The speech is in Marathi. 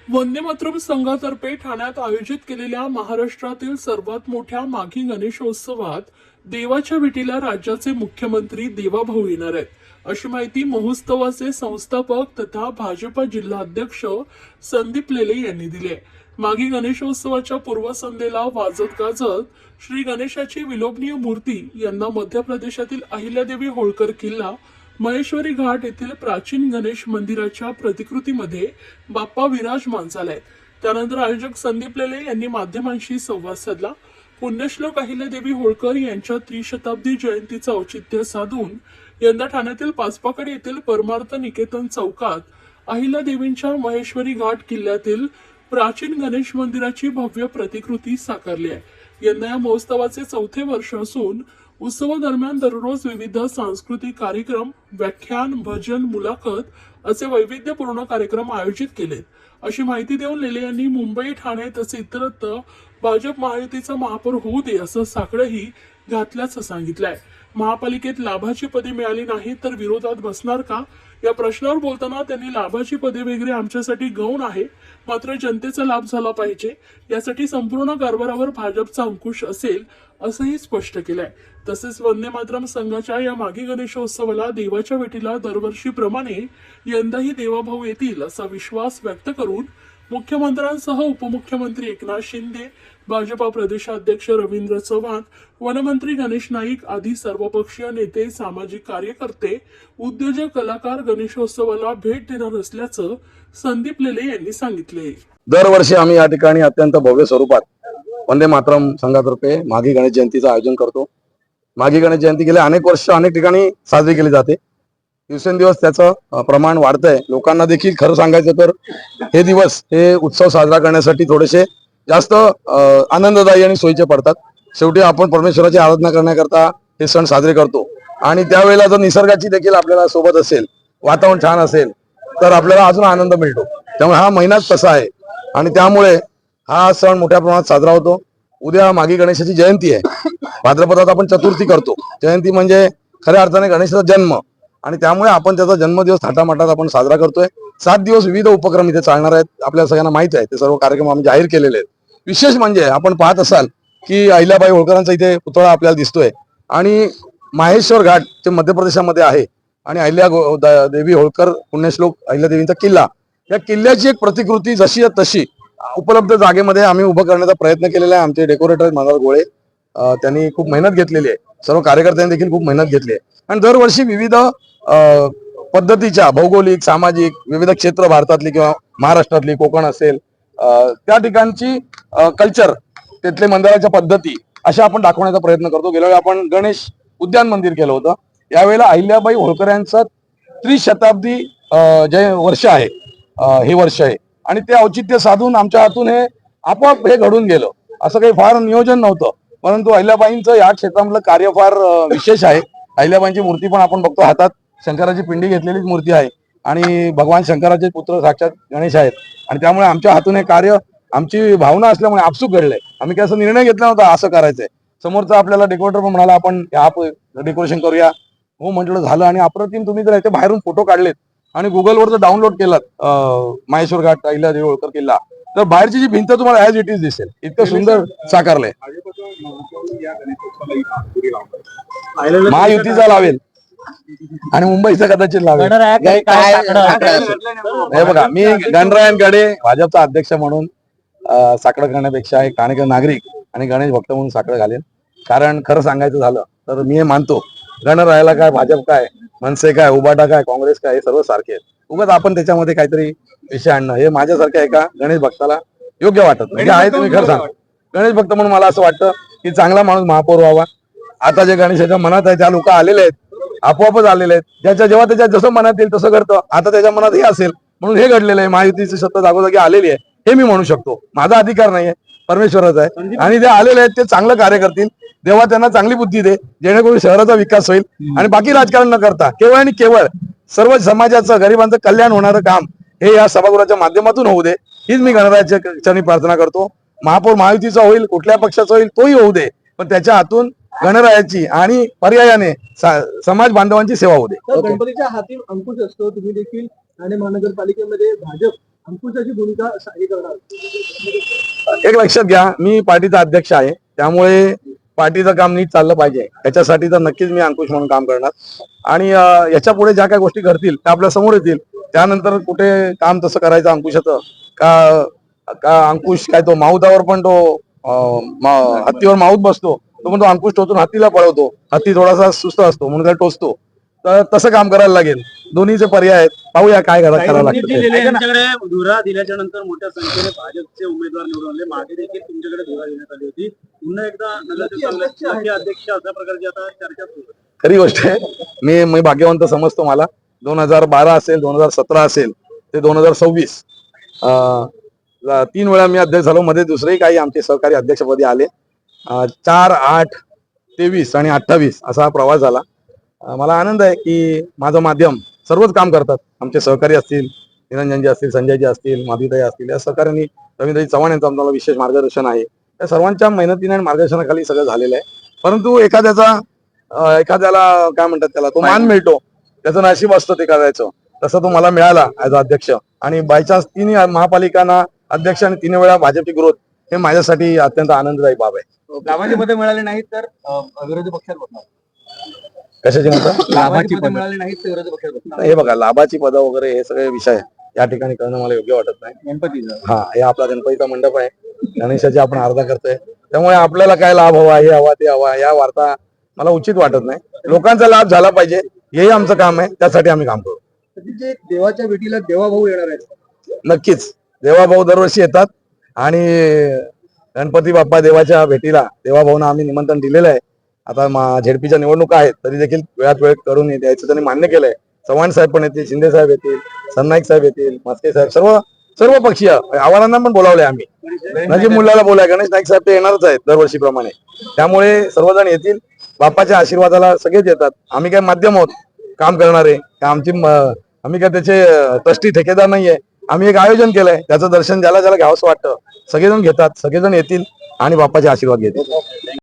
वंदे मातरम संघातर्फे ठाण्यात आयोजित केलेल्या महाराष्ट्रातील सर्वात मोठ्या माघी गणेशोत्सवात देवाच्या भेटीला राज्याचे मुख्यमंत्री देवाभाऊ येणार आहेत अशी माहिती महोत्सवाचे संस्थापक तथा भाजपा जिल्हाध्यक्ष संदीप लेले यांनी दिली आहे। माघी गणेशोत्सवाच्या पूर्वसंध्येला वाजत गाजत श्री गणेशाची विलोभनीय मूर्ती यंदा मध्य प्रदेशातील अहिल्यादेवी होळकर किल्ला महेश्वरी घाट येथील प्राचीन गणेश मंदिराच्या प्रतिकृतीमध्ये बाप्पा विराजमान झालाय। त्यानंतर आयोजक संदीप लेले यांनी माध्यमांशी संवाद साधला। पुण्यश्लोक अहिल्यादेवी होळकर यांच्या त्रिशताब्दी जयंतीचं औचित्य साधून यंदा ठाण्यातील पाचपाकड येथील परमार्थ निकेतन चौकात अहिल्यादेवींच्या महेश्वरी घाट किल्ल्यातील प्राचीन गणेश मंदिराची भव्य प्रतिकृती साकारली आहे। यंदा या महोत्सवाचे चौथे वर्ष असून उत्सवादरम्यान दररोज विविध सांस्कृतिक कार्यक्रम, व्याख्यान, भजन, मुलाखत असे वैविध्यपूर्ण कार्यक्रम आयोजित केलेत अशी माहिती देऊन लेले यांनी मुंबई, ठाणे तसे इतरत्र भाजप महायुतीचा महापौर होऊ दे असं साकडंही घातल्याचं सांगितलंय। महापालिकेत लाभाची पदे मिळाली नाही तर विरोधात बसणार का या प्रश्नावर बोलताना त्यांनी लाभाची पदे वगैरे आमच्यासाठी गौण आहे, मात्र जनतेचा लाभ झाला पाहिजे यासाठी संपूर्ण कारभारावर भाजपचा अंकुश असेल असंही स्पष्ट केलंय। तसेच वंदे मातरम संघाच्या या माघी गणेशोत्सवाला देवाच्या भेटीला दरवर्षीप्रमाणे यंदाही देवाभाऊ येतील असा विश्वास व्यक्त करून मुख्यमंत्र्यांसह उपमुख्यमंत्री एकनाथ शिंदे, भाजपा प्रदेशाध्यक्ष रवींद्र चव्हाण, वनमंत्री गणेश नाईक आदी सर्वपक्षीय नेते, सामाजिक कार्यकर्ते, उद्योजक, कलाकार गणेशोत्सवाला भेट देणार असल्याचं संदीप लेले यांनी सांगितले। दरवर्षी आम्ही या ठिकाणी अत्यंत भव्य स्वरूपात वंदे मातरम संघातर्फे माघी गणेश जयंतीचं आयोजन करतो। माघी गणेश जयंती गेल्या अनेक वर्ष अनेक ठिकाणी साजरी केली जाते। दिवसेंदिवस त्याचं प्रमाण वाढतंय। लोकांना देखील खरं सांगायचं तर हे दिवस हे उत्सव साजरा करण्यासाठी थोडेसे जास्त आनंददायी आणि सोयीचे पडतात। शेवटी आपण परमेश्वराची आराधना करण्याकरता हे सण साजरे करतो आणि त्यावेळेला जर निसर्गाची देखील आपल्याला सोबत असेल, वातावरण छान असेल तर आपल्याला अजून आनंद मिळतो। त्यामुळे हा महिनाच तसा आहे आणि त्यामुळे हा सण मोठ्या प्रमाणात साजरा होतो। उद्या माघी गणेशाची जयंती आहे। भाद्रपदात आपण चतुर्थी करतो। जयंती म्हणजे खऱ्या अर्थाने गणेशाचा जन्म आणि त्यामुळे आपण त्याचा जन्मदिवस थाटामाटात आपण साजरा करतोय। 7 दिवस विविध उपक्रम इथे चालणार आहेत। आपल्याला सगळ्यांना माहित आहे ते सर्व कार्यक्रम आम्ही जाहीर केलेले आहेत। विशेष म्हणजे आपण पाहत असाल की अहिल्याबाई होळकरांचा इथे पुतळा आपल्याला दिसतोय आणि माहेश्वर घाट जे मध्य प्रदेशामध्ये आहे आणि देवी होळकर पुण्यश्लोक अहिल्यादेवींचा किल्ला, या किल्ल्याची एक प्रतिकृती जशी आहे तशी उपलब्ध जागेमध्ये आम्ही उभं करण्याचा प्रयत्न केलेला आहे। आमचे डेकोरेटर मनोहर गोळे त्यांनी खूप मेहनत घेतलेली आहे। सर्व कार्यकर्त्यांनी देखील खूप मेहनत घेतली आहे आणि दरवर्षी विविध पद्धतीच्या भौगोलिक, सामाजिक विविध क्षेत्र भारतातली किंवा महाराष्ट्रातली, कोकण असेल त्या ठिकाणची कल्चर, तिथले मंदिराच्या पद्धती अशा आपण दाखवण्याचा प्रयत्न करतो। गेल्या वेळी आपण गणेश उद्यान मंदिर केलं होतं। यावेळेला अहिल्याबाई होळकर यांचं त्रिशताब्दी वर्ष आहे, हे वर्ष आहे आणि ते औचित्य साधून आमच्या हातून हे आपोआप हे घडून गेलं। असं काही फार नियोजन नव्हतं, परंतु अहिल्याबाईंचं या क्षेत्रामधलं कार्य फार विशेष आहे। अहिल्याबाईंची मूर्ती पण आपण बघतो, हातात शंकराची पिंडी घेतलेलीच मूर्ती आहे आणि भगवान शंकराचे पुत्र साक्षात गणेश आहेत आणि त्यामुळे आमच्या हातून हे कार्य, आमची भावना असल्यामुळे आपसूक घडलंय। आम्ही काय असं निर्णय घेतला नव्हता असं करायचंय। समोरचा आपल्याला डेकोरेटर पण म्हणाला आपण डेकोरेशन करूया, हो म्हटलं झालं आणि अप्रतिम तुम्ही जर याचे बाहेरून फोटो काढलेत आणि गुगलवर जर डाउनलोड केलात महेश्वर घाट अहिल्यादेवी होळकर किल्ला तर बाहेरची जी भिंत तुम्हाला ऍज इट इज दिसेल, इतकं सुंदर साकारलंय। महायुतीचा लावेल आणि मुंबईचा कदाचित लावेल। हे बघा, मी गणरायांकडे भाजपचा अध्यक्ष म्हणून साकडं करण्यापेक्षा एक ठाणेकर नागरिक आणि गणेश भक्त म्हणून साकडं घालेन। कारण खरं सांगायचं झालं तर मी हे मानतो, गणरायाला काय, भाजप काय, मनसे काय, उबाटा काय, काँग्रेस काय, हे सर्व सारखे आहेत। उगाच आपण त्याच्यामध्ये काहीतरी विषय आणणं हे माझ्यासारख्या एका गणेश भक्ताला योग्य वाटत नाही। आहे तुम्ही खरं सांगा, गणेश भक्त म्हणून मला असं वाटतं की चांगला माणूस महापौर व्हावा। आता जे गणेशाच्या मनात आहे त्या लोक आलेले आहेत, आपोआपच आलेले आहेत। जेव्हा त्याच्या जसं मनात येईल तसं करतं। आता त्याच्या मनात हे असेल म्हणून हे घडलेलं आहे। महायुतीची सत्ता जागोजागी आलेली आहे हे मी म्हणू शकतो। माझा अधिकार नाहीये, परमेश्वराचा आहे आणि जे आलेले आहेत ते चांगलं कार्य करतील। देवा त्यांना चांगली बुद्धी दे जेणेकरून शहराचा विकास होईल आणि बाकी राजकारण न करता केवळ आणि केवळ सर्व समाजाचं, गरिबांचं कल्याण होणारं काम हे या सभागृहाच्या माध्यमातून होऊ दे, हीच मी गणरायाच्या चरणी प्रार्थना करतो। महापौर महायुतीचा होईल, कुठल्या पक्षाचा होईल तोही होऊ दे, पण त्याच्या हातून गणरायाची आणि पर्यायाने समाज बांधवांची सेवा होऊ दे। गणपतीच्या हाती अंकुश असतो। तुम्ही देखील ठाणे महानगरपालिकेमध्ये भाजप अंकुशाची भूमिका हे करणार. एक लक्षात घ्या, मी पार्टीचा अध्यक्ष आहे, त्यामुळे पार्टीचं काम नीट चाललं पाहिजे याच्यासाठी तर नक्कीच मी अंकुश म्हणून काम करणार. आणि याच्या पुढे ज्या काही गोष्टी घडतील त्या आपल्या समोर येतील. त्यानंतर कुठे काम तसं करायचं अंकुशाचं का का अंकुश काय तो माऊतावर पण तो हत्तीवर माऊत बसतो, तो पण तो अंकुश टोचून हत्तीला पळवतो. हत्ती थोडासा सुस्त असतो म्हणून त्याला टोचतो. तर तसं काम करायला लागेल. दोन्हीचे पर्याय आहेत, पाहूया काय करायला लागतं ते. त्यांच्याकडे धुरा दिल्याच्या नंतर मोठ्या संख्येने भाजपचे उमेदवार निवडून आले. मागे देखील तुमच्याकडे धुरा देण्यात आली होती. पुन्हा एकदा नगराध्यक्ष अध्यक्ष अशा प्रकारची आता चर्चा सुरू आहे. खरी गोष्ट आहे. मी भाग्यवंत समजतो मला. 2012 असेल, 2017 असेल ते 2026 3 वेळा मी अध्यक्ष झालो. मध्ये दुसरेही काही आमचे सहकारी अध्यक्षपदी आले. 4, 8, 23 आणि 28 असा हा प्रवास झाला. मला आनंद आहे की माझं माध्यम सर्वच काम करतात. आमचे सहकारी असतील, निरंजनजी असतील, संजयजी असतील, माधुताई असतील, या सहकार्यांनी रवींद्रजी चव्हाण यांचं आम्हाला विशेष मार्गदर्शन आहे. या सर्वांच्या मेहनतीने आणि मार्गदर्शनाखाली सगळं झालेलं आहे. परंतु एखाद्याला काय म्हणतात त्याला तो मान मिळतो, त्याचं नशीब असतं ते करायचं. तसं तो मला मिळाला ऍज अध्यक्ष. आणि बायचान्स 3 महापालिकांना अध्यक्ष आणि 3 वेळा भाजपची ग्रोथ हे माझ्यासाठी अत्यंत आनंददायी बाब आहे. लाभाची पदे मिळाली नाहीत तर विरोधी पक्षात बसणार. कशाची म्हणतात? लाभाची पदे मिळाली नाहीत तर विरोधी पक्षात बसणार. हे बघा, लाभाची पदं वगैरे हे सगळे विषय या ठिकाणी करणं मला योग्य वाटत नाही. गणपतीचा हा, हे आपला गणपतीचा मंडप आहे. गणेशाची आपण आराधना करतोय, त्यामुळे आपल्याला काय लाभ हवा, हे हवा ते हवा, या वार्ता मला उचित वाटत नाही. लोकांचा लाभ झाला पाहिजे, हेही आमचं काम आहे. त्यासाठी आम्ही काम करू. जे देवाच्या भेटीला देवाभाऊ येणार आहेत. नक्कीच देवाभाऊ दरवर्षी येतात आणि गणपती बाप्पा देवाच्या भेटीला देवाभाऊंना आम्ही निमंत्रण दिलेलं आहे. आता झेडपीच्या निवडणुका आहेत तरी देखील वेळात वेळ करून द्यायचं त्यांनी मान्य केलंय. चव्हाण साहेब पण येतील, शिंदे साहेब येतील, सरनाईक साहेब येतील, मस्के साहेब, सर्व पक्षीय आव्हानांना पण बोलावले आम्ही. नजीब मुलाला बोलाय, गणेश नाईक साहेब ते येणारच आहेत दरवर्षीप्रमाणे. त्यामुळे सर्वजण येतील. बाप्पाच्या आशीर्वादाला सगळेच येतात. आम्ही काय माध्यम आहोत काम करणारे, आम्ही काय त्याचे ट्रस्टी ठेकेदार नाहीये. आम्ही एक आयोजन केलंय, त्याचं दर्शन ज्याला ज्याला घ्यावंसं वाटतं सगळेजण घेतात, सगळेजण येतील आणि बाप्पाचे आशीर्वाद घेतील.